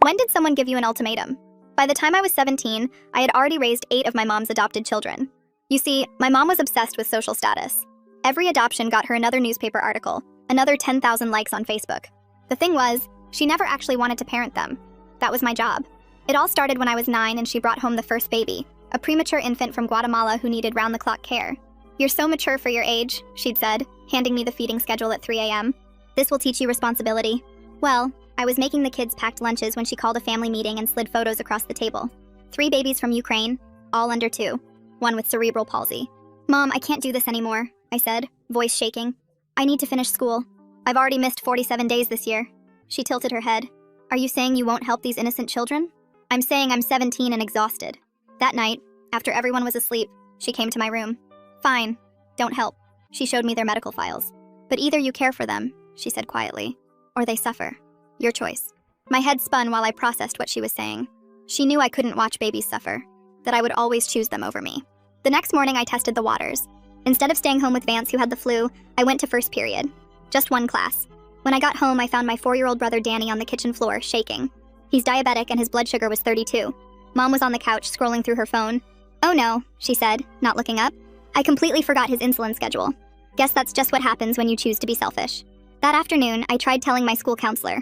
When did someone give you an ultimatum? By the time I was 17, I had already raised 8 of my mom's adopted children. You see, my mom was obsessed with social status. Every adoption got her another newspaper article, another 10,000 likes on Facebook. The thing was, she never actually wanted to parent them. That was my job. It all started when I was 9 and she brought home the first baby, a premature infant from Guatemala who needed round-the-clock care. "You're so mature for your age," she'd said, handing me the feeding schedule at 3 a.m. "This will teach you responsibility." Well, I was making the kids packed lunches when she called a family meeting and slid photos across the table. 3 babies from Ukraine, all under 2, one with cerebral palsy. "Mom, I can't do this anymore," I said, voice shaking. "I need to finish school. I've already missed 47 days this year." She tilted her head. "Are you saying you won't help these innocent children?" "I'm saying I'm 17 and exhausted." That night, after everyone was asleep, she came to my room. "Fine, don't help." She showed me their medical files. "But either you care for them," she said quietly, "or they suffer. Your choice." My head spun while I processed what she was saying. She knew I couldn't watch babies suffer, that I would always choose them over me. The next morning I tested the waters. Instead of staying home with Vance, who had the flu, I went to first period. Just one class. When I got home, I found my 4-year-old brother Danny on the kitchen floor, shaking. He's diabetic and his blood sugar was 32. Mom was on the couch scrolling through her phone. "Oh no," she said, not looking up. "I completely forgot his insulin schedule. Guess that's just what happens when you choose to be selfish." That afternoon, I tried telling my school counselor.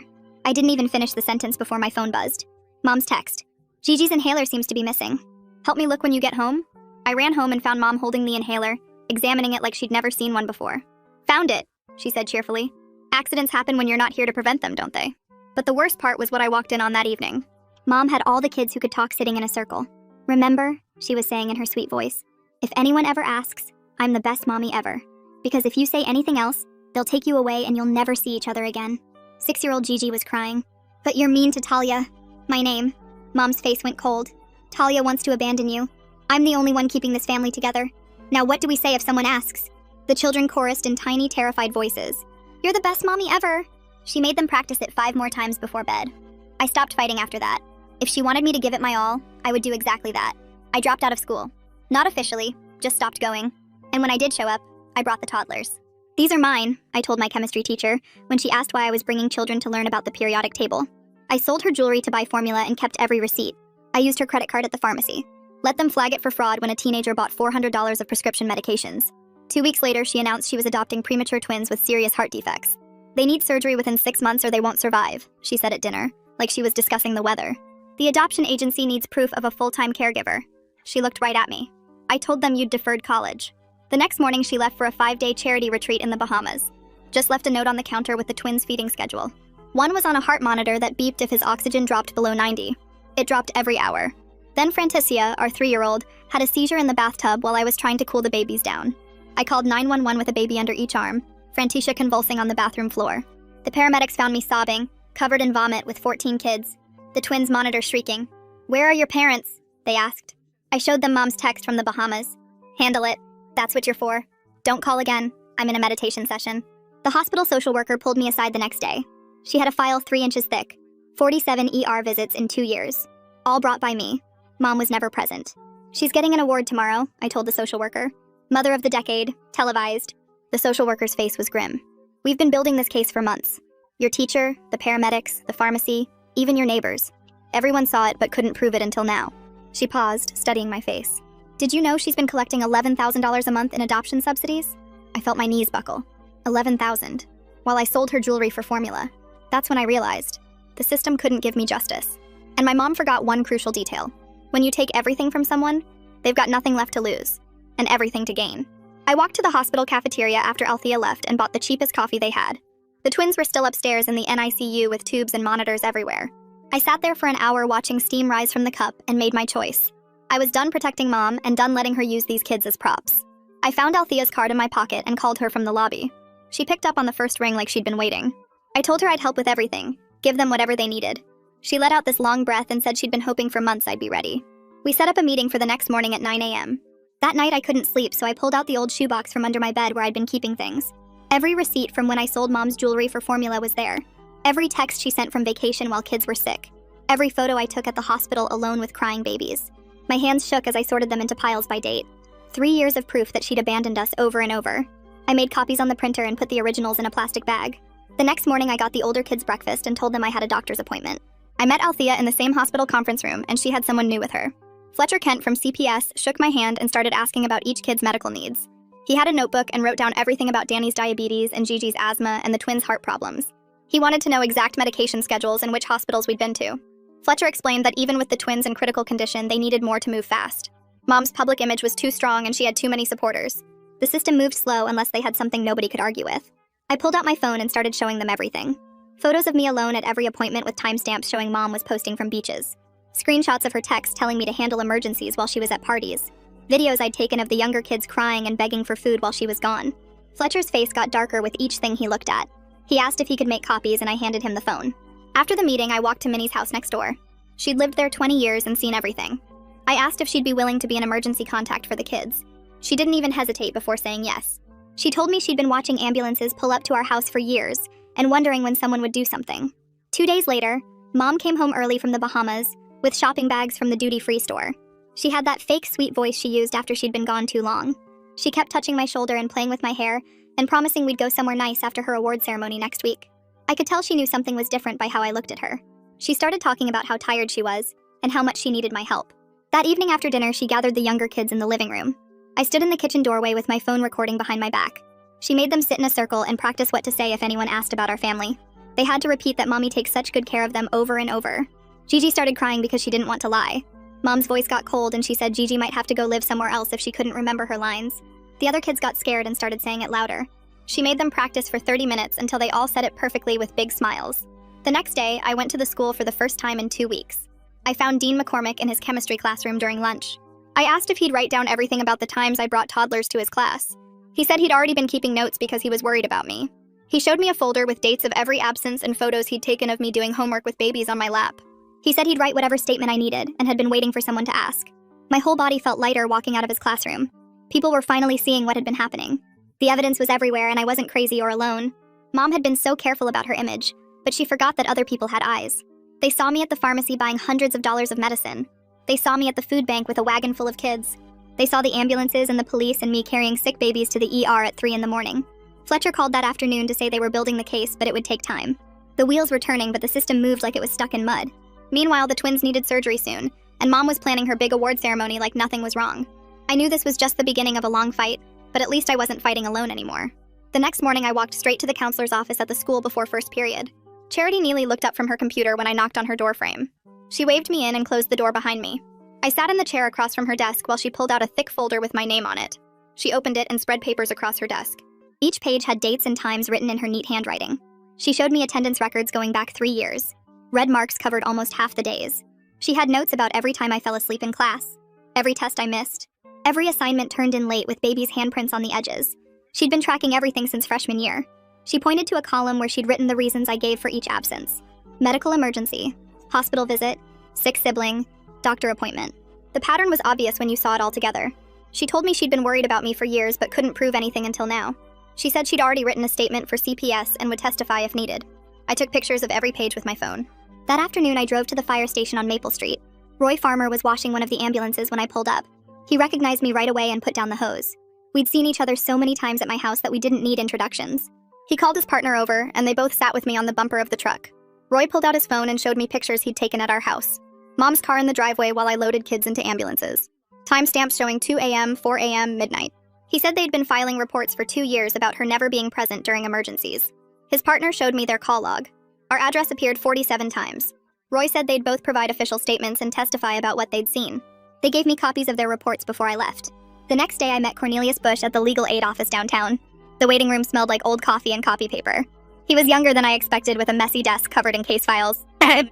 I didn't even finish the sentence before my phone buzzed. Mom's text. "Gigi's inhaler seems to be missing. Help me look when you get home?" I ran home and found Mom holding the inhaler, examining it like she'd never seen one before. "Found it," she said cheerfully. "Accidents happen when you're not here to prevent them, don't they?" But the worst part was what I walked in on that evening. Mom had all the kids who could talk sitting in a circle. "Remember," she was saying in her sweet voice, "if anyone ever asks, I'm the best mommy ever. Because if you say anything else, they'll take you away and you'll never see each other again." 6-year-old Gigi was crying. "But you're mean to Talia." My name. Mom's face went cold. "Talia wants to abandon you. I'm the only one keeping this family together. Now what do we say if someone asks?" The children chorused in tiny, terrified voices. "You're the best mommy ever." She made them practice it 5 more times before bed. I stopped fighting after that. If she wanted me to give it my all, I would do exactly that. I dropped out of school. Not officially, just stopped going. And when I did show up, I brought the toddlers. "These are mine," I told my chemistry teacher when she asked why I was bringing children to learn about the periodic table. I sold her jewelry to buy formula and kept every receipt. I used her credit card at the pharmacy. Let them flag it for fraud when a teenager bought $400 of prescription medications. 2 weeks later, she announced she was adopting premature twins with serious heart defects. "They need surgery within 6 months or they won't survive," she said at dinner, like she was discussing the weather. "The adoption agency needs proof of a full-time caregiver." She looked right at me. "I told them you'd deferred college." The next morning, she left for a 5-day charity retreat in the Bahamas. Just left a note on the counter with the twins' feeding schedule. One was on a heart monitor that beeped if his oxygen dropped below 90. It dropped every hour. Then Francicia, our 3-year-old, had a seizure in the bathtub while I was trying to cool the babies down. I called 911 with a baby under each arm, Francicia convulsing on the bathroom floor. The paramedics found me sobbing, covered in vomit with 14 kids. The twins' monitor shrieking. "Where are your parents?" they asked. I showed them Mom's text from the Bahamas. "Handle it. That's what you're for. Don't call again. I'm in a meditation session." The hospital social worker pulled me aside the next day. She had a file 3 inches thick. 47 ER visits in 2 years. All brought by me. Mom was never present. "She's getting an award tomorrow," I told the social worker. "Mother of the decade, televised." The social worker's face was grim. "We've been building this case for months. Your teacher, the paramedics, the pharmacy, even your neighbors. Everyone saw it but couldn't prove it until now." She paused, studying my face. "Did you know she's been collecting $11,000 a month in adoption subsidies?" I felt my knees buckle. 11,000. While I sold her jewelry for formula. That's when I realized. The system couldn't give me justice. And my mom forgot one crucial detail. When you take everything from someone, they've got nothing left to lose. And everything to gain. I walked to the hospital cafeteria after Althea left and bought the cheapest coffee they had. The twins were still upstairs in the NICU with tubes and monitors everywhere. I sat there for an hour watching steam rise from the cup and made my choice. I was done protecting Mom and done letting her use these kids as props. I found Althea's card in my pocket and called her from the lobby. She picked up on the first ring like she'd been waiting. I told her I'd help with everything, give them whatever they needed. She let out this long breath and said she'd been hoping for months I'd be ready. We set up a meeting for the next morning at 9 a.m. That night I couldn't sleep, so I pulled out the old shoebox from under my bed where I'd been keeping things. Every receipt from when I sold Mom's jewelry for formula was there. Every text she sent from vacation while kids were sick. Every photo I took at the hospital alone with crying babies. My hands shook as I sorted them into piles by date. 3 years of proof that she'd abandoned us over and over. I made copies on the printer and put the originals in a plastic bag. The next morning I got the older kids breakfast and told them I had a doctor's appointment. I met Althea in the same hospital conference room, and she had someone new with her. Fletcher Kent from CPS shook my hand and started asking about each kid's medical needs. He had a notebook and wrote down everything about Danny's diabetes and Gigi's asthma and the twins' heart problems. He wanted to know exact medication schedules and which hospitals we'd been to. Fletcher explained that even with the twins in critical condition, they needed more to move fast. Mom's public image was too strong and she had too many supporters. The system moved slow unless they had something nobody could argue with. I pulled out my phone and started showing them everything. Photos of me alone at every appointment with timestamps showing Mom was posting from beaches. Screenshots of her texts telling me to handle emergencies while she was at parties. Videos I'd taken of the younger kids crying and begging for food while she was gone. Fletcher's face got darker with each thing he looked at. He asked if he could make copies and I handed him the phone. After the meeting, I walked to Minnie's house next door. She'd lived there 20 years and seen everything. I asked if she'd be willing to be an emergency contact for the kids. She didn't even hesitate before saying yes. She told me she'd been watching ambulances pull up to our house for years and wondering when someone would do something. 2 days later, Mom came home early from the Bahamas with shopping bags from the duty-free store. She had that fake sweet voice she used after she'd been gone too long. She kept touching my shoulder and playing with my hair and promising we'd go somewhere nice after her award ceremony next week. I could tell she knew something was different by how I looked at her. She started talking about how tired she was and how much she needed my help. That evening after dinner, she gathered the younger kids in the living room. I stood in the kitchen doorway with my phone recording behind my back. She made them sit in a circle and practice what to say if anyone asked about our family. They had to repeat that Mommy takes such good care of them over and over. Gigi started crying because she didn't want to lie. Mom's voice got cold and she said Gigi might have to go live somewhere else if she couldn't remember her lines. The other kids got scared and started saying it louder. She made them practice for 30 minutes until they all said it perfectly with big smiles. The next day, I went to the school for the first time in 2 weeks. I found Dean McCormick in his chemistry classroom during lunch. I asked if he'd write down everything about the times I brought toddlers to his class. He said he'd already been keeping notes because he was worried about me. He showed me a folder with dates of every absence and photos he'd taken of me doing homework with babies on my lap. He said he'd write whatever statement I needed and had been waiting for someone to ask. My whole body felt lighter walking out of his classroom. People were finally seeing what had been happening. The evidence was everywhere and I wasn't crazy or alone. Mom had been so careful about her image, but she forgot that other people had eyes. They saw me at the pharmacy buying hundreds of dollars of medicine. They saw me at the food bank with a wagon full of kids. They saw the ambulances and the police and me carrying sick babies to the ER at 3 in the morning. Fletcher called that afternoon to say they were building the case, but it would take time. The wheels were turning, but the system moved like it was stuck in mud. Meanwhile, the twins needed surgery soon, and Mom was planning her big award ceremony like nothing was wrong. I knew this was just the beginning of a long fight, but at least I wasn't fighting alone anymore. The next morning, I walked straight to the counselor's office at the school before first period. Charity Neely looked up from her computer when I knocked on her doorframe. She waved me in and closed the door behind me. I sat in the chair across from her desk while she pulled out a thick folder with my name on it. She opened it and spread papers across her desk. Each page had dates and times written in her neat handwriting. She showed me attendance records going back 3 years. Red marks covered almost half the days. She had notes about every time I fell asleep in class, every test I missed, every assignment turned in late with baby's handprints on the edges. She'd been tracking everything since freshman year. She pointed to a column where she'd written the reasons I gave for each absence. Medical emergency, hospital visit, sick sibling, doctor appointment. The pattern was obvious when you saw it all together. She told me she'd been worried about me for years but couldn't prove anything until now. She said she'd already written a statement for CPS and would testify if needed. I took pictures of every page with my phone. That afternoon, I drove to the fire station on Maple Street. Roy Farmer was washing one of the ambulances when I pulled up. He recognized me right away and put down the hose. We'd seen each other so many times at my house that we didn't need introductions. He called his partner over, and they both sat with me on the bumper of the truck. Roy pulled out his phone and showed me pictures he'd taken at our house. Mom's car in the driveway while I loaded kids into ambulances. Timestamps showing 2 a.m., 4 a.m., midnight. He said they'd been filing reports for 2 years about her never being present during emergencies. His partner showed me their call log. Our address appeared 47 times. Roy said they'd both provide official statements and testify about what they'd seen. They gave me copies of their reports before I left. The next day, I met Cornelius Bush at the legal aid office downtown. The waiting room smelled like old coffee and copy paper. He was younger than I expected with a messy desk covered in case files.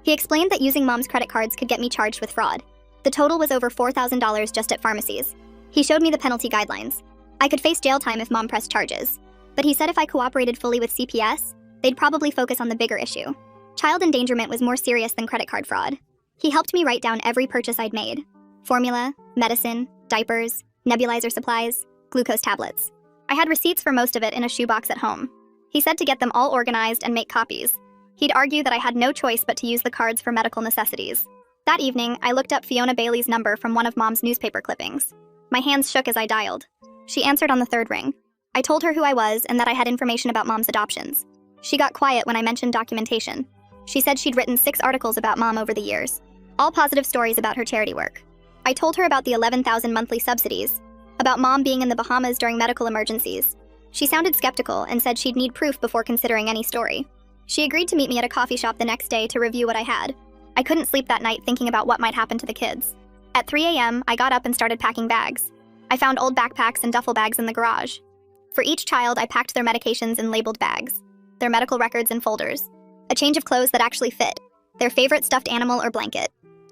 He explained that using Mom's credit cards could get me charged with fraud. The total was over $4,000 just at pharmacies. He showed me the penalty guidelines. I could face jail time if Mom pressed charges. But he said if I cooperated fully with CPS, they'd probably focus on the bigger issue. Child endangerment was more serious than credit card fraud. He helped me write down every purchase I'd made. Formula, medicine, diapers, nebulizer supplies, glucose tablets. I had receipts for most of it in a shoebox at home. He said to get them all organized and make copies. He'd argue that I had no choice but to use the cards for medical necessities. That evening, I looked up Fiona Bailey's number from one of Mom's newspaper clippings. My hands shook as I dialed. She answered on the 3rd ring. I told her who I was and that I had information about Mom's adoptions. She got quiet when I mentioned documentation. She said she'd written 6 articles about Mom over the years, all positive stories about her charity work. I told her about the $11,000 monthly subsidies, about Mom being in the Bahamas during medical emergencies. She sounded skeptical and said she'd need proof before considering any story. She agreed to meet me at a coffee shop the next day to review what I had. I couldn't sleep that night thinking about what might happen to the kids. At 3 a.m., I got up and started packing bags. I found old backpacks and duffel bags in the garage. For each child, I packed their medications in labeled bags, their medical records in folders, a change of clothes that actually fit, their favorite stuffed animal or blanket.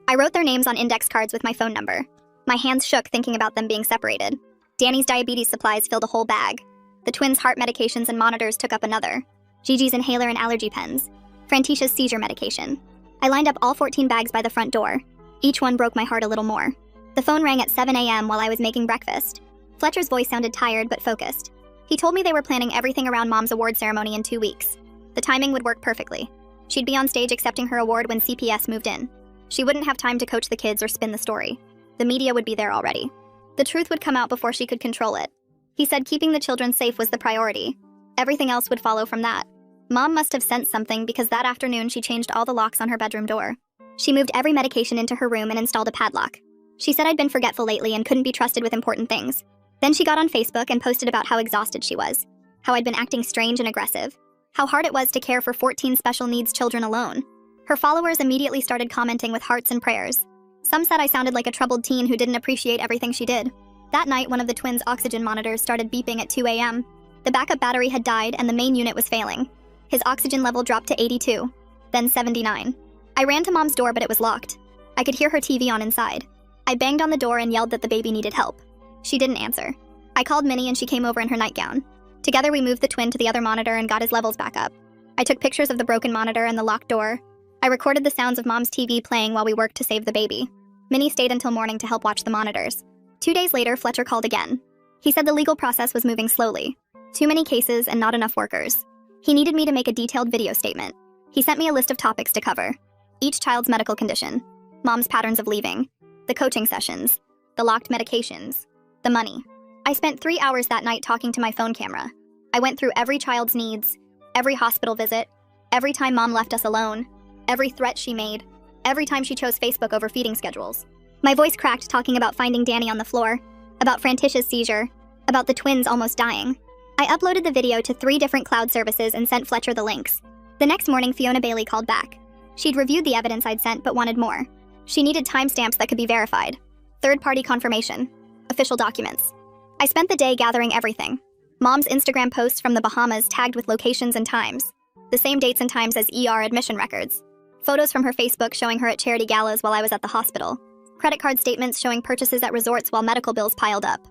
I wrote their names on index cards with my phone number. My hands shook thinking about them being separated. Danny's diabetes supplies filled a whole bag. The twins' heart medications and monitors took up another. Gigi's inhaler and allergy pens. Franticia's seizure medication. I lined up all 14 bags by the front door. Each one broke my heart a little more. The phone rang at 7 a.m. while I was making breakfast. Fletcher's voice sounded tired but focused. He told me they were planning everything around Mom's award ceremony in 2 weeks. The timing would work perfectly. She'd be on stage accepting her award when CPS moved in. She wouldn't have time to coach the kids or spin the story. The media would be there already. The truth would come out before she could control it. He said keeping the children safe was the priority. Everything else would follow from that. Mom must have sensed something because that afternoon she changed all the locks on her bedroom door. She moved every medication into her room and installed a padlock. She said I'd been forgetful lately and couldn't be trusted with important things. Then she got on Facebook and posted about how exhausted she was, how I'd been acting strange and aggressive, how hard it was to care for 14 special needs children alone. Her followers immediately started commenting with hearts and prayers. Some said I sounded like a troubled teen who didn't appreciate everything she did. That night, one of the twins' oxygen monitors started beeping at 2 a.m. The backup battery had died and the main unit was failing. His oxygen level dropped to 82, then 79. I ran to Mom's door, but it was locked. I could hear her TV on inside. I banged on the door and yelled that the baby needed help. She didn't answer. I called Minnie and she came over in her nightgown. Together we moved the twin to the other monitor and got his levels back up. I took pictures of the broken monitor and the locked door. I recorded the sounds of Mom's TV playing while we worked to save the baby. Minnie stayed until morning to help watch the monitors. 2 days later, Fletcher called again. He said the legal process was moving slowly. Too many cases and not enough workers. He needed me to make a detailed video statement. He sent me a list of topics to cover. Each child's medical condition, Mom's patterns of leaving, the coaching sessions, the locked medications, the money. I spent 3 hours that night talking to my phone camera. I went through every child's needs, every hospital visit, every time Mom left us alone, every threat she made, every time she chose Facebook over feeding schedules. My voice cracked talking about finding Danny on the floor, about Franticia's seizure, about the twins almost dying. I uploaded the video to 3 different cloud services and sent Fletcher the links. The next morning, Fiona Bailey called back. She'd reviewed the evidence I'd sent but wanted more. She needed timestamps that could be verified, third-party confirmation, official documents. I spent the day gathering everything. Mom's Instagram posts from the Bahamas tagged with locations and times, the same dates and times as ER admission records. Photos from her Facebook showing her at charity galas while I was at the hospital. Credit card statements showing purchases at resorts while medical bills piled up.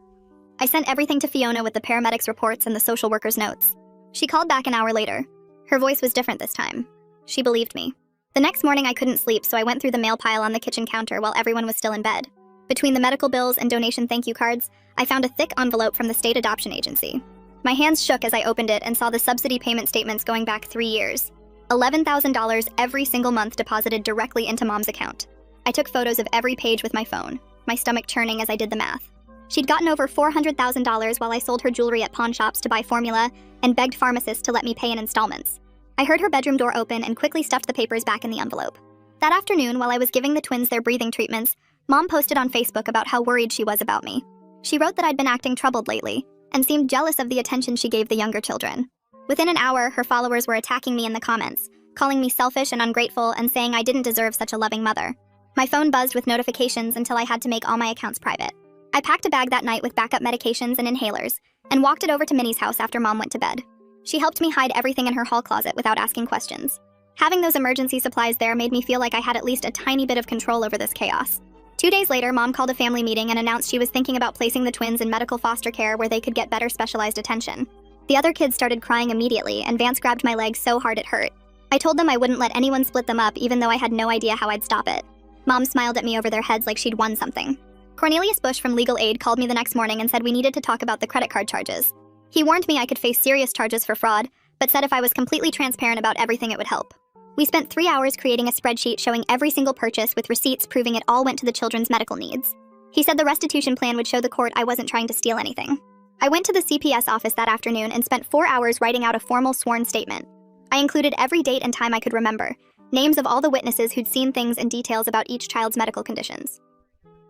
I sent everything to Fiona with the paramedics' reports and the social worker's notes. She called back an hour later. Her voice was different this time. She believed me. The next morning I couldn't sleep, so I went through the mail pile on the kitchen counter while everyone was still in bed. Between the medical bills and donation thank you cards, I found a thick envelope from the state adoption agency. My hands shook as I opened it and saw the subsidy payment statements going back 3 years. $11,000 every single month deposited directly into Mom's account. I took photos of every page with my phone, my stomach churning as I did the math. She'd gotten over $400,000 while I sold her jewelry at pawn shops to buy formula and begged pharmacists to let me pay in installments. I heard her bedroom door open and quickly stuffed the papers back in the envelope. That afternoon, while I was giving the twins their breathing treatments, Mom posted on Facebook about how worried she was about me. She wrote that I'd been acting troubled lately and seemed jealous of the attention she gave the younger children. Within an hour, her followers were attacking me in the comments, calling me selfish and ungrateful and saying I didn't deserve such a loving mother. My phone buzzed with notifications until I had to make all my accounts private. I packed a bag that night with backup medications and inhalers and walked it over to Minnie's house after Mom went to bed. She helped me hide everything in her hall closet without asking questions. Having those emergency supplies there made me feel like I had at least a tiny bit of control over this chaos. 2 days later, Mom called a family meeting and announced she was thinking about placing the twins in medical foster care where they could get better specialized attention. The other kids started crying immediately, and Vance grabbed my leg so hard it hurt. I told them I wouldn't let anyone split them up even though I had no idea how I'd stop it. Mom smiled at me over their heads like she'd won something. Cornelius Bush from Legal Aid called me the next morning and said we needed to talk about the credit card charges. He warned me I could face serious charges for fraud, but said if I was completely transparent about everything it would help. We spent 3 hours creating a spreadsheet showing every single purchase with receipts proving it all went to the children's medical needs. He said the restitution plan would show the court I wasn't trying to steal anything. I went to the CPS office that afternoon and spent 4 hours writing out a formal sworn statement. I included every date and time I could remember, names of all the witnesses who'd seen things and details about each child's medical conditions.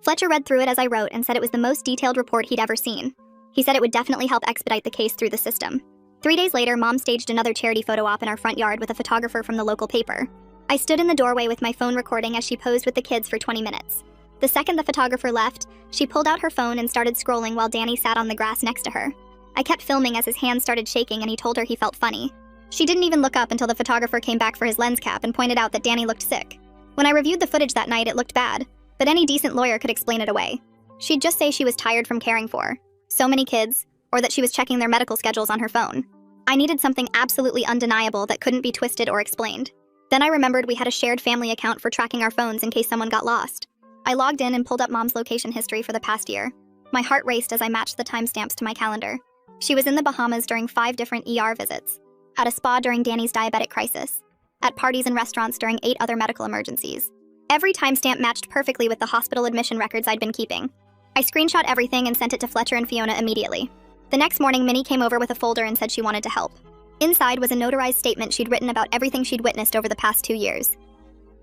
Fletcher read through it as I wrote and said it was the most detailed report he'd ever seen. He said it would definitely help expedite the case through the system. 3 days later, Mom staged another charity photo op in our front yard with a photographer from the local paper. I stood in the doorway with my phone recording as she posed with the kids for 20 minutes. The second the photographer left, she pulled out her phone and started scrolling while Danny sat on the grass next to her. I kept filming as his hands started shaking and he told her he felt funny. She didn't even look up until the photographer came back for his lens cap and pointed out that Danny looked sick. When I reviewed the footage that night, it looked bad, but any decent lawyer could explain it away. She'd just say she was tired from caring for so many kids, or that she was checking their medical schedules on her phone. I needed something absolutely undeniable that couldn't be twisted or explained. Then I remembered we had a shared family account for tracking our phones in case someone got lost. I logged in and pulled up Mom's location history for the past year. My heart raced as I matched the timestamps to my calendar. She was in the Bahamas during 5 different ER visits, at a spa during Danny's diabetic crisis, at parties and restaurants during 8 other medical emergencies. Every timestamp matched perfectly with the hospital admission records I'd been keeping. I screenshot everything and sent it to Fletcher and Fiona immediately. The next morning, Minnie came over with a folder and said she wanted to help. Inside was a notarized statement she'd written about everything she'd witnessed over the past 2 years.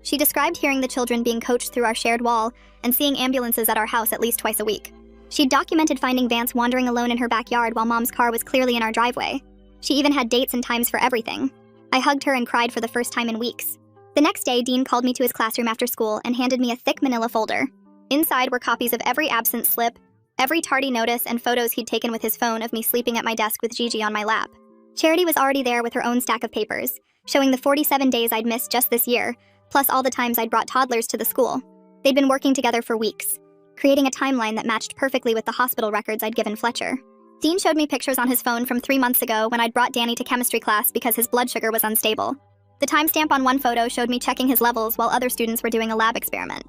She described hearing the children being coached through our shared wall and seeing ambulances at our house at least twice a week. She'd documented finding Vance wandering alone in her backyard while Mom's car was clearly in our driveway. She even had dates and times for everything. I hugged her and cried for the first time in weeks. The next day, Dean called me to his classroom after school and handed me a thick manila folder. Inside were copies of every absence slip, every tardy notice, and photos he'd taken with his phone of me sleeping at my desk with Gigi on my lap. Charity was already there with her own stack of papers, showing the 47 days I'd missed just this year, plus all the times I'd brought toddlers to the school. They'd been working together for weeks, creating a timeline that matched perfectly with the hospital records I'd given Fletcher. Dean showed me pictures on his phone from 3 months ago when I'd brought Danny to chemistry class because his blood sugar was unstable. The timestamp on one photo showed me checking his levels while other students were doing a lab experiment.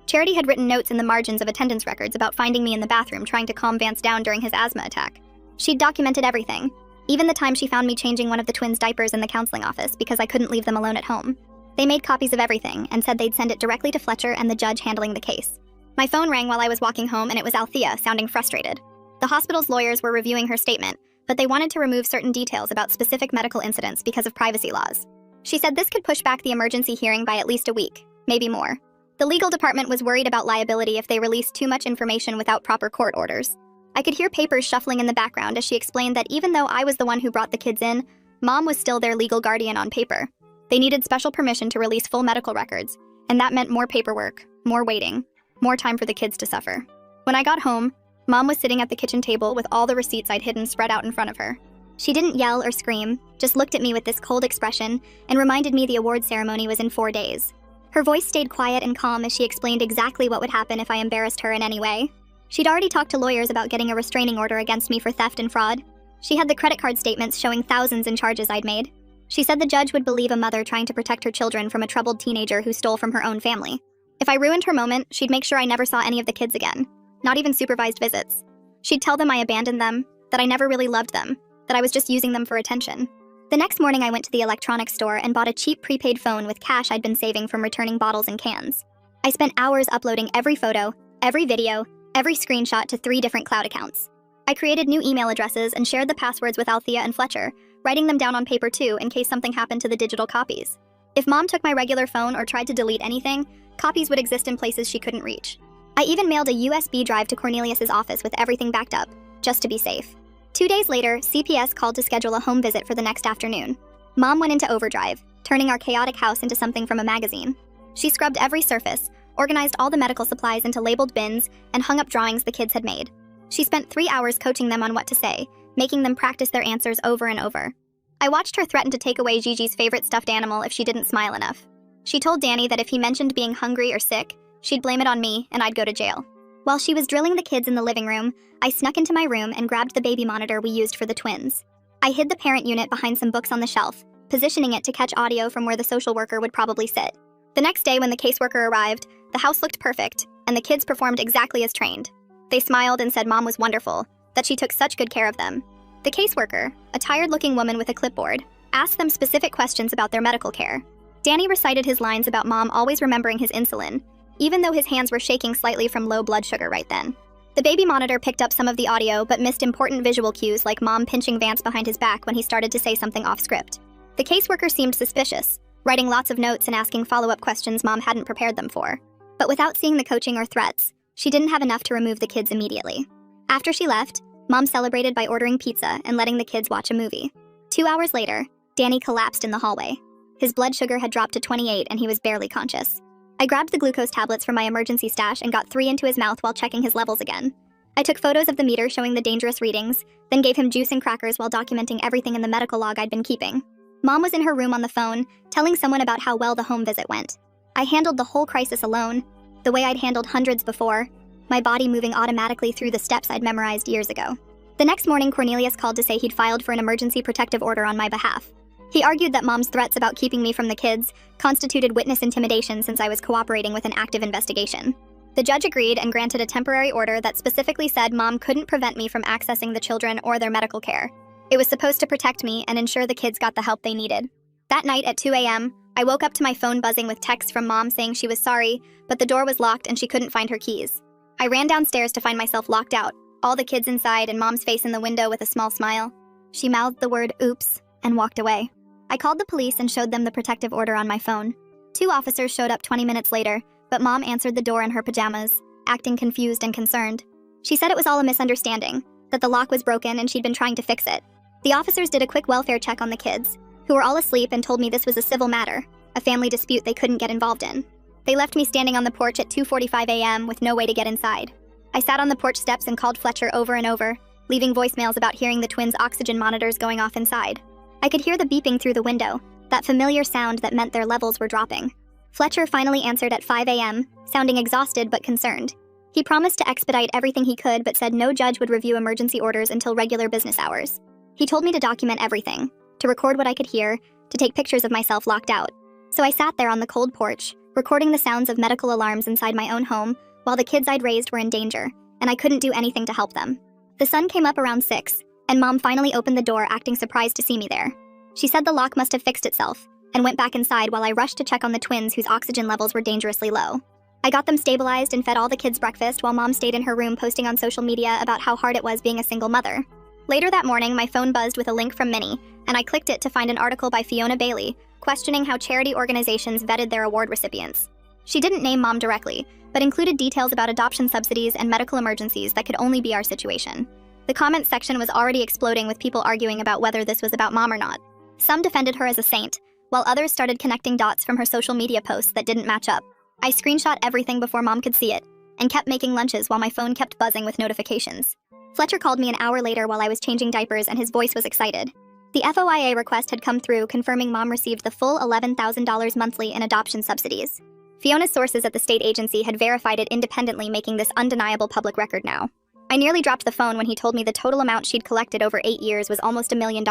Charity had written notes in the margins of attendance records about finding me in the bathroom trying to calm Vance down during his asthma attack. She'd documented everything, even the time she found me changing one of the twins' diapers in the counseling office because I couldn't leave them alone at home. They made copies of everything and said they'd send it directly to Fletcher and the judge handling the case. My phone rang while I was walking home and it was Althea, sounding frustrated. The hospital's lawyers were reviewing her statement, but they wanted to remove certain details about specific medical incidents because of privacy laws. She said this could push back the emergency hearing by at least a week, maybe more. The legal department was worried about liability if they released too much information without proper court orders. I could hear papers shuffling in the background as she explained that even though I was the one who brought the kids in, Mom was still their legal guardian on paper. They needed special permission to release full medical records, and that meant more paperwork, more waiting, more time for the kids to suffer. When I got home, Mom was sitting at the kitchen table with all the receipts I'd hidden spread out in front of her. She didn't yell or scream, just looked at me with this cold expression and reminded me the award ceremony was in 4 days. Her voice stayed quiet and calm as she explained exactly what would happen if I embarrassed her in any way. She'd already talked to lawyers about getting a restraining order against me for theft and fraud. She had the credit card statements showing thousands in charges I'd made. She said the judge would believe a mother trying to protect her children from a troubled teenager who stole from her own family. If I ruined her moment, she'd make sure I never saw any of the kids again, not even supervised visits. She'd tell them I abandoned them, that I never really loved them, that I was just using them for attention. The next morning I went to the electronics store and bought a cheap prepaid phone with cash I'd been saving from returning bottles and cans. I spent hours uploading every photo, every video, every screenshot to 3 different cloud accounts. I created new email addresses and shared the passwords with Althea and Fletcher, writing them down on paper too in case something happened to the digital copies. If Mom took my regular phone or tried to delete anything, copies would exist in places she couldn't reach. I even mailed a USB drive to Cornelius's office with everything backed up, just to be safe. 2 days later, CPS called to schedule a home visit for the next afternoon. Mom went into overdrive, turning our chaotic house into something from a magazine. She scrubbed every surface, organized all the medical supplies into labeled bins, and hung up drawings the kids had made. She spent 3 hours coaching them on what to say, making them practice their answers over and over. I watched her threaten to take away Gigi's favorite stuffed animal if she didn't smile enough. She told Danny that if he mentioned being hungry or sick, she'd blame it on me and I'd go to jail. While she was drilling the kids in the living room, I snuck into my room and grabbed the baby monitor we used for the twins. I hid the parent unit behind some books on the shelf, positioning it to catch audio from where the social worker would probably sit. The next day when the caseworker arrived, the house looked perfect, and the kids performed exactly as trained. They smiled and said Mom was wonderful, that she took such good care of them. The caseworker, a tired-looking woman with a clipboard, asked them specific questions about their medical care. Danny recited his lines about Mom always remembering his insulin, even though his hands were shaking slightly from low blood sugar right then. The baby monitor picked up some of the audio but missed important visual cues like Mom pinching Vance behind his back when he started to say something off script. The caseworker seemed suspicious, writing lots of notes and asking follow-up questions Mom hadn't prepared them for. But without seeing the coaching or threats, she didn't have enough to remove the kids immediately. After she left, Mom celebrated by ordering pizza and letting the kids watch a movie. 2 hours later, Danny collapsed in the hallway. His blood sugar had dropped to 28 and he was barely conscious. I grabbed the glucose tablets from my emergency stash and got 3 into his mouth while checking his levels again. I took photos of the meter showing the dangerous readings, then gave him juice and crackers while documenting everything in the medical log I'd been keeping. Mom was in her room on the phone, telling someone about how well the home visit went. I handled the whole crisis alone, the way I'd handled hundreds before, my body moving automatically through the steps I'd memorized years ago. The next morning, Cornelius called to say he'd filed for an emergency protective order on my behalf. He argued that Mom's threats about keeping me from the kids constituted witness intimidation since I was cooperating with an active investigation. The judge agreed and granted a temporary order that specifically said Mom couldn't prevent me from accessing the children or their medical care. It was supposed to protect me and ensure the kids got the help they needed. That night at 2 a.m., I woke up to my phone buzzing with texts from Mom saying she was sorry, but the door was locked and she couldn't find her keys. I ran downstairs to find myself locked out, all the kids inside and Mom's face in the window with a small smile. She mouthed the word oops and walked away. I called the police and showed them the protective order on my phone. 2 officers showed up 20 minutes later, but Mom answered the door in her pajamas, acting confused and concerned. She said it was all a misunderstanding, that the lock was broken and she'd been trying to fix it. The officers did a quick welfare check on the kids, who were all asleep, and told me this was a civil matter, a family dispute they couldn't get involved in. They left me standing on the porch at 2:45 a.m. with no way to get inside. I sat on the porch steps and called Fletcher over and over, leaving voicemails about hearing the twins' oxygen monitors going off inside. I could hear the beeping through the window, that familiar sound that meant their levels were dropping. Fletcher finally answered at 5 a.m., sounding exhausted but concerned. He promised to expedite everything he could but said no judge would review emergency orders until regular business hours. He told me to document everything, to record what I could hear, to take pictures of myself locked out. So I sat there on the cold porch, recording the sounds of medical alarms inside my own home, while the kids I'd raised were in danger, and I couldn't do anything to help them. The sun came up around 6, and Mom finally opened the door, acting surprised to see me there. She said the lock must have fixed itself, and went back inside while I rushed to check on the twins whose oxygen levels were dangerously low. I got them stabilized and fed all the kids breakfast while Mom stayed in her room posting on social media about how hard it was being a single mother. Later that morning, my phone buzzed with a link from Minnie, and I clicked it to find an article by Fiona Bailey questioning how charity organizations vetted their award recipients. She didn't name Mom directly, but included details about adoption subsidies and medical emergencies that could only be our situation. The comments section was already exploding with people arguing about whether this was about Mom or not. Some defended her as a saint, while others started connecting dots from her social media posts that didn't match up. I screenshot everything before Mom could see it, and kept making lunches while my phone kept buzzing with notifications. Fletcher called me an hour later while I was changing diapers and his voice was excited. The FOIA request had come through confirming Mom received the full $11,000 monthly in adoption subsidies. Fiona's sources at the state agency had verified it independently, making this undeniable public record now. I nearly dropped the phone when he told me the total amount she'd collected over 8 years was almost $1 million.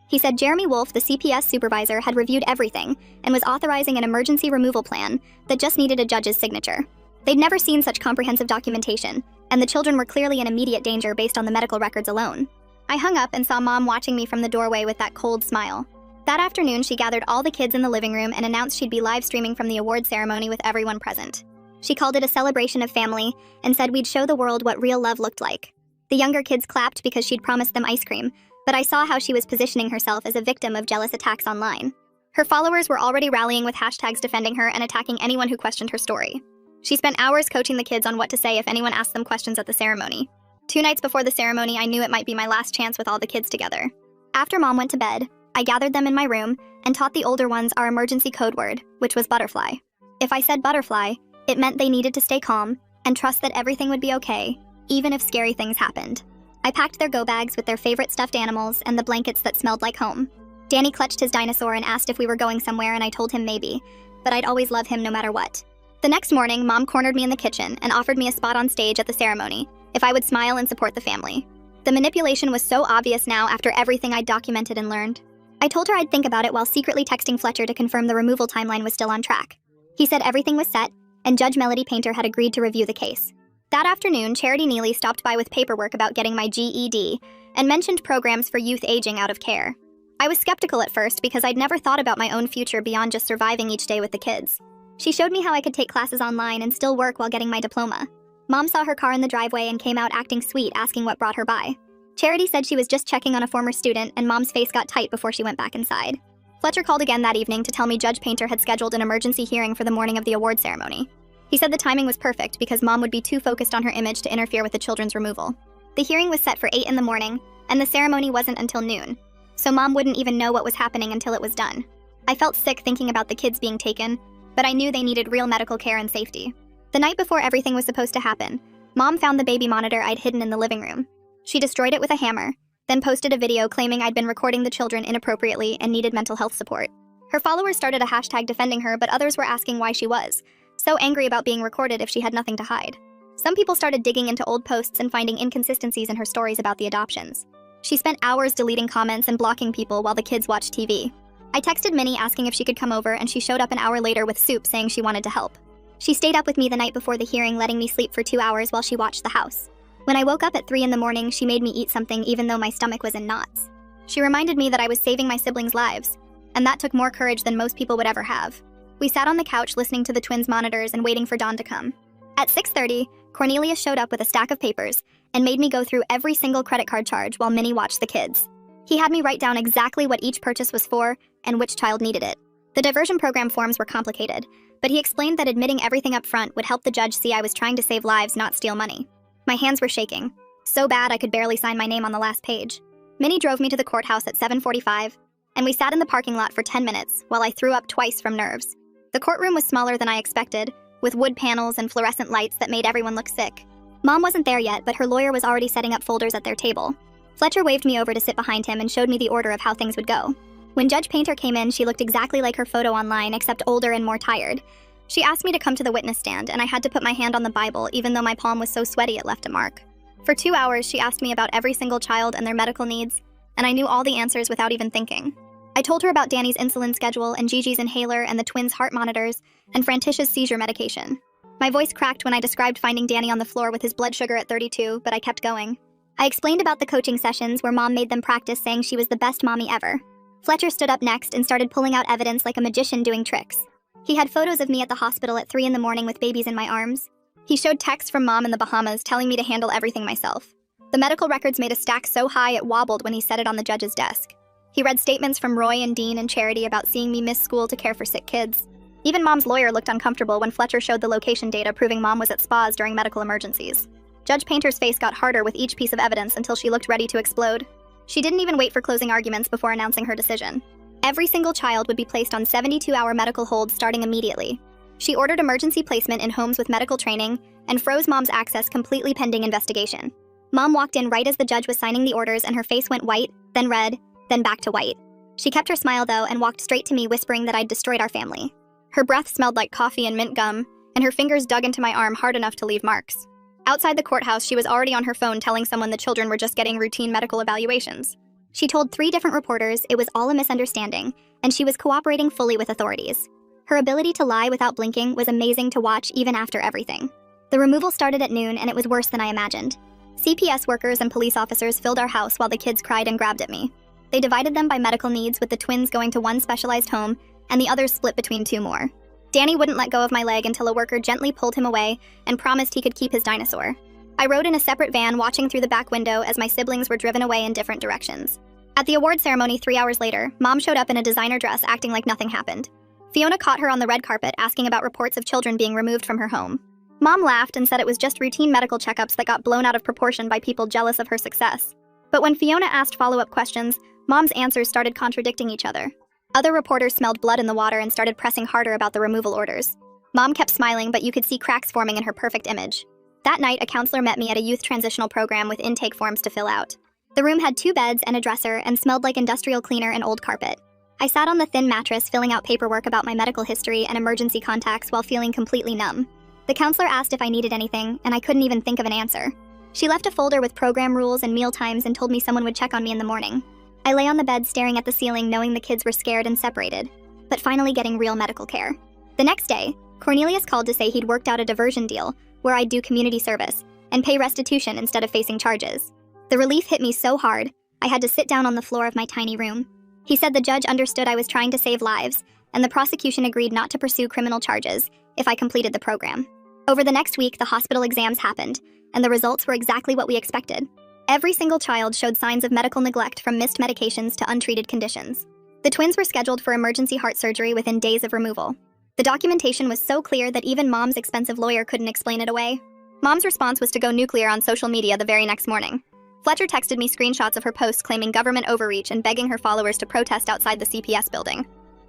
He said Jeremy Wolf, the CPS supervisor, had reviewed everything and was authorizing an emergency removal plan that just needed a judge's signature. They'd never seen such comprehensive documentation, and the children were clearly in immediate danger based on the medical records alone. I hung up and saw Mom watching me from the doorway with that cold smile. That afternoon, she gathered all the kids in the living room and announced she'd be live streaming from the award ceremony with everyone present. She called it a celebration of family and said we'd show the world what real love looked like. The younger kids clapped because she'd promised them ice cream, but I saw how she was positioning herself as a victim of jealous attacks online. Her followers were already rallying with hashtags defending her and attacking anyone who questioned her story. She spent hours coaching the kids on what to say if anyone asked them questions at the ceremony. 2 nights before the ceremony, I knew it might be my last chance with all the kids together. After Mom went to bed, I gathered them in my room and taught the older ones our emergency code word, which was butterfly. If I said butterfly, it meant they needed to stay calm and trust that everything would be okay, even if scary things happened. I packed their go bags with their favorite stuffed animals and the blankets that smelled like home. Danny clutched his dinosaur and asked if we were going somewhere, and I told him maybe, but I'd always love him no matter what. The next morning, Mom cornered me in the kitchen and offered me a spot on stage at the ceremony if I would smile and support the family. The manipulation was so obvious now after everything I'd documented and learned. I told her I'd think about it while secretly texting Fletcher to confirm the removal timeline was still on track. He said everything was set, and Judge Melody Painter had agreed to review the case. That afternoon, Charity Neely stopped by with paperwork about getting my GED and mentioned programs for youth aging out of care. I was skeptical at first because I'd never thought about my own future beyond just surviving each day with the kids. She showed me how I could take classes online and still work while getting my diploma. Mom saw her car in the driveway and came out acting sweet, asking what brought her by. Charity said she was just checking on a former student, and Mom's face got tight before she went back inside. Fletcher called again that evening to tell me Judge Painter had scheduled an emergency hearing for the morning of the award ceremony. He said the timing was perfect because Mom would be too focused on her image to interfere with the children's removal. The hearing was set for 8 in the morning, and the ceremony wasn't until noon, so Mom wouldn't even know what was happening until it was done. I felt sick thinking about the kids being taken, but I knew they needed real medical care and safety. The night before everything was supposed to happen, Mom found the baby monitor I'd hidden in the living room. She destroyed it with a hammer, then posted a video claiming I'd been recording the children inappropriately and needed mental health support. Her followers started a hashtag defending her, but others were asking why she was so angry about being recorded if she had nothing to hide. Some people started digging into old posts and finding inconsistencies in her stories about the adoptions. She spent hours deleting comments and blocking people while the kids watched TV. I texted Minnie asking if she could come over, and she showed up an hour later with soup saying she wanted to help. She stayed up with me the night before the hearing, letting me sleep for 2 hours while she watched the house. When I woke up at 3 in the morning, she made me eat something even though my stomach was in knots. She reminded me that I was saving my siblings' lives, and that took more courage than most people would ever have. We sat on the couch listening to the twins' monitors and waiting for Dawn to come. At 6:30, Cornelius showed up with a stack of papers and made me go through every single credit card charge while Minnie watched the kids. He had me write down exactly what each purchase was for and which child needed it. The diversion program forms were complicated, but he explained that admitting everything up front would help the judge see I was trying to save lives, not steal money. My hands were shaking, so bad I could barely sign my name on the last page. Minnie drove me to the courthouse at 7:45, and we sat in the parking lot for 10 minutes while I threw up twice from nerves. The courtroom was smaller than I expected, with wood panels and fluorescent lights that made everyone look sick. Mom wasn't there yet, but her lawyer was already setting up folders at their table. Fletcher waved me over to sit behind him and showed me the order of how things would go. When Judge Painter came in, she looked exactly like her photo online, except older and more tired. She asked me to come to the witness stand, and I had to put my hand on the Bible, even though my palm was so sweaty it left a mark. For 2 hours, she asked me about every single child and their medical needs, and I knew all the answers without even thinking. I told her about Danny's insulin schedule and Gigi's inhaler and the twins' heart monitors and Frantisha's seizure medication. My voice cracked when I described finding Danny on the floor with his blood sugar at 32, but I kept going. I explained about the coaching sessions where Mom made them practice saying she was the best mommy ever. Fletcher stood up next and started pulling out evidence like a magician doing tricks. He had photos of me at the hospital at 3 in the morning with babies in my arms. He showed texts from Mom in the Bahamas telling me to handle everything myself. The medical records made a stack so high it wobbled when he set it on the judge's desk. He read statements from Roy and Dean and Charity about seeing me miss school to care for sick kids. Even Mom's lawyer looked uncomfortable when Fletcher showed the location data proving Mom was at spas during medical emergencies. Judge Painter's face got harder with each piece of evidence until she looked ready to explode. She didn't even wait for closing arguments before announcing her decision. Every single child would be placed on 72-hour medical hold starting immediately. She ordered emergency placement in homes with medical training and froze Mom's access completely pending investigation. Mom walked in right as the judge was signing the orders, and her face went white, then red, then back to white. She kept her smile though and walked straight to me, whispering that I'd destroyed our family. Her breath smelled like coffee and mint gum, and her fingers dug into my arm hard enough to leave marks. Outside the courthouse, she was already on her phone telling someone the children were just getting routine medical evaluations. She told 3 different reporters it was all a misunderstanding, and she was cooperating fully with authorities. Her ability to lie without blinking was amazing to watch even after everything. The removal started at noon, and it was worse than I imagined. CPS workers and police officers filled our house while the kids cried and grabbed at me. They divided them by medical needs, with the twins going to one specialized home and the others split between 2 more. Danny wouldn't let go of my leg until a worker gently pulled him away and promised he could keep his dinosaur. I rode in a separate van, watching through the back window as my siblings were driven away in different directions. At the award ceremony 3 hours later, Mom showed up in a designer dress acting like nothing happened. Fiona caught her on the red carpet asking about reports of children being removed from her home. Mom laughed and said it was just routine medical checkups that got blown out of proportion by people jealous of her success. But when Fiona asked follow-up questions, Mom's answers started contradicting each other. Other reporters smelled blood in the water and started pressing harder about the removal orders. Mom kept smiling, but you could see cracks forming in her perfect image. That night, a counselor met me at a youth transitional program with intake forms to fill out. The room had 2 beds and a dresser and smelled like industrial cleaner and old carpet. I sat on the thin mattress filling out paperwork about my medical history and emergency contacts while feeling completely numb. The counselor asked if I needed anything, and I couldn't even think of an answer. She left a folder with program rules and meal times and told me someone would check on me in the morning. I lay on the bed staring at the ceiling, knowing the kids were scared and separated, but finally getting real medical care. The next day, Cornelius called to say he'd worked out a diversion deal where I'd do community service and pay restitution instead of facing charges. The relief hit me so hard, I had to sit down on the floor of my tiny room. He said the judge understood I was trying to save lives, and the prosecution agreed not to pursue criminal charges if I completed the program. Over the next week, the hospital exams happened, and the results were exactly what we expected. Every single child showed signs of medical neglect, from missed medications to untreated conditions. The twins were scheduled for emergency heart surgery within days of removal. The documentation was so clear that even Mom's expensive lawyer couldn't explain it away. Mom's response was to go nuclear on social media the very next morning. Fletcher texted me screenshots of her posts claiming government overreach and begging her followers to protest outside the CPS building.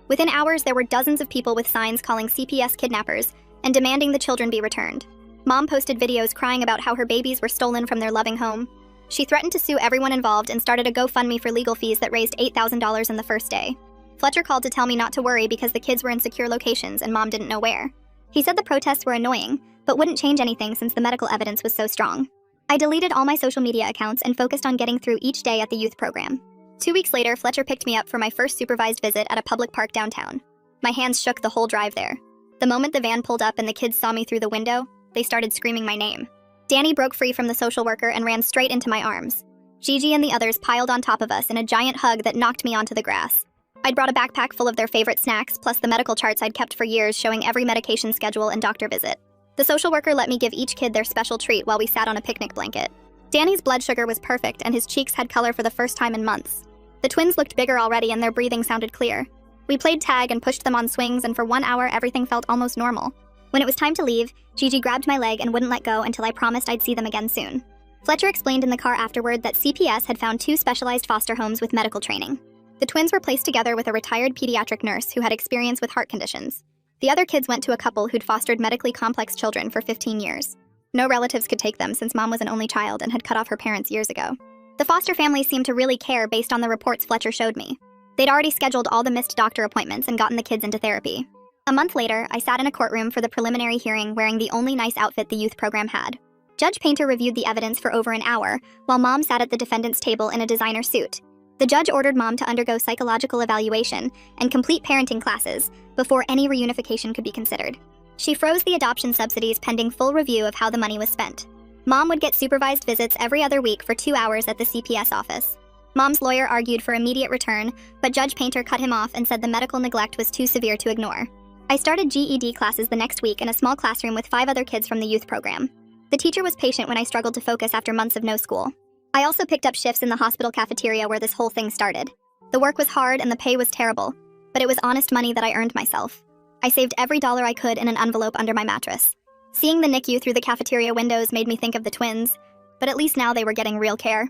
Within hours, there were dozens of people with signs calling CPS kidnappers and demanding the children be returned. Mom posted videos crying about how her babies were stolen from their loving home. She threatened to sue everyone involved and started a GoFundMe for legal fees that raised $8,000 in the first day. Fletcher called to tell me not to worry because the kids were in secure locations and Mom didn't know where. He said the protests were annoying, but wouldn't change anything since the medical evidence was so strong. I deleted all my social media accounts and focused on getting through each day at the youth program. 2 weeks later, Fletcher picked me up for my first supervised visit at a public park downtown. My hands shook the whole drive there. The moment the van pulled up and the kids saw me through the window, they started screaming my name. Danny broke free from the social worker and ran straight into my arms. Gigi and the others piled on top of us in a giant hug that knocked me onto the grass. I'd brought a backpack full of their favorite snacks, plus the medical charts I'd kept for years showing every medication schedule and doctor visit. The social worker let me give each kid their special treat while we sat on a picnic blanket. Danny's blood sugar was perfect and his cheeks had color for the first time in months. The twins looked bigger already and their breathing sounded clear. We played tag and pushed them on swings, and for 1 hour everything felt almost normal. When it was time to leave, Gigi grabbed my leg and wouldn't let go until I promised I'd see them again soon. Fletcher explained in the car afterward that CPS had found 2 specialized foster homes with medical training. The twins were placed together with a retired pediatric nurse who had experience with heart conditions. The other kids went to a couple who'd fostered medically complex children for 15 years. No relatives could take them since Mom was an only child and had cut off her parents years ago. The foster families seemed to really care based on the reports Fletcher showed me. They'd already scheduled all the missed doctor appointments and gotten the kids into therapy. A month later, I sat in a courtroom for the preliminary hearing wearing the only nice outfit the youth program had. Judge Painter reviewed the evidence for over an hour, while Mom sat at the defendant's table in a designer suit. The judge ordered Mom to undergo psychological evaluation and complete parenting classes before any reunification could be considered. She froze the adoption subsidies pending full review of how the money was spent. Mom would get supervised visits every other week for 2 hours at the CPS office. Mom's lawyer argued for immediate return, but Judge Painter cut him off and said the medical neglect was too severe to ignore. I started GED classes the next week in a small classroom with 5 other kids from the youth program. The teacher was patient when I struggled to focus after months of no school. I also picked up shifts in the hospital cafeteria where this whole thing started. The work was hard and the pay was terrible, but it was honest money that I earned myself. I saved every dollar I could in an envelope under my mattress. Seeing the NICU through the cafeteria windows made me think of the twins, but at least now they were getting real care.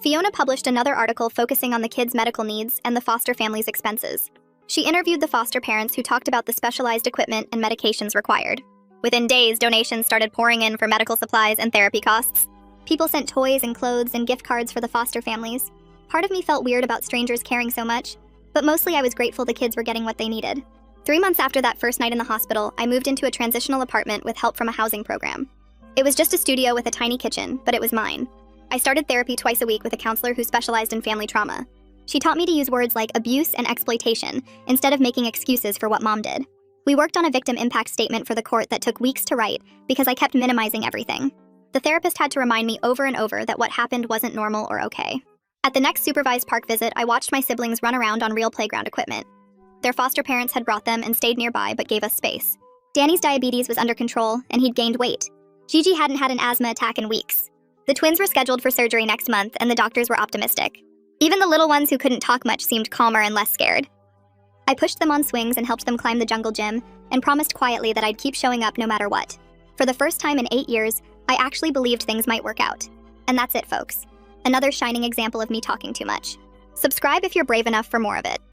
Fiona published another article focusing on the kids' medical needs and the foster family's expenses. She interviewed the foster parents who talked about the specialized equipment and medications required. Within days, donations started pouring in for medical supplies and therapy costs. People sent toys and clothes and gift cards for the foster families. Part of me felt weird about strangers caring so much, but mostly I was grateful the kids were getting what they needed. 3 months after that first night in the hospital, I moved into a transitional apartment with help from a housing program. It was just a studio with a tiny kitchen, but it was mine. I started therapy twice a week with a counselor who specialized in family trauma. She taught me to use words like abuse and exploitation instead of making excuses for what Mom did. We worked on a victim impact statement for the court that took weeks to write because I kept minimizing everything. The therapist had to remind me over and over that what happened wasn't normal or okay. At the next supervised park visit, I watched my siblings run around on real playground equipment. Their foster parents had brought them and stayed nearby but gave us space. Danny's diabetes was under control and he'd gained weight. Gigi hadn't had an asthma attack in weeks. The twins were scheduled for surgery next month and the doctors were optimistic. Even the little ones who couldn't talk much seemed calmer and less scared. I pushed them on swings and helped them climb the jungle gym and promised quietly that I'd keep showing up no matter what. For the first time in 8 years, I actually believed things might work out. And that's it, folks. Another shining example of me talking too much. Subscribe if you're brave enough for more of it.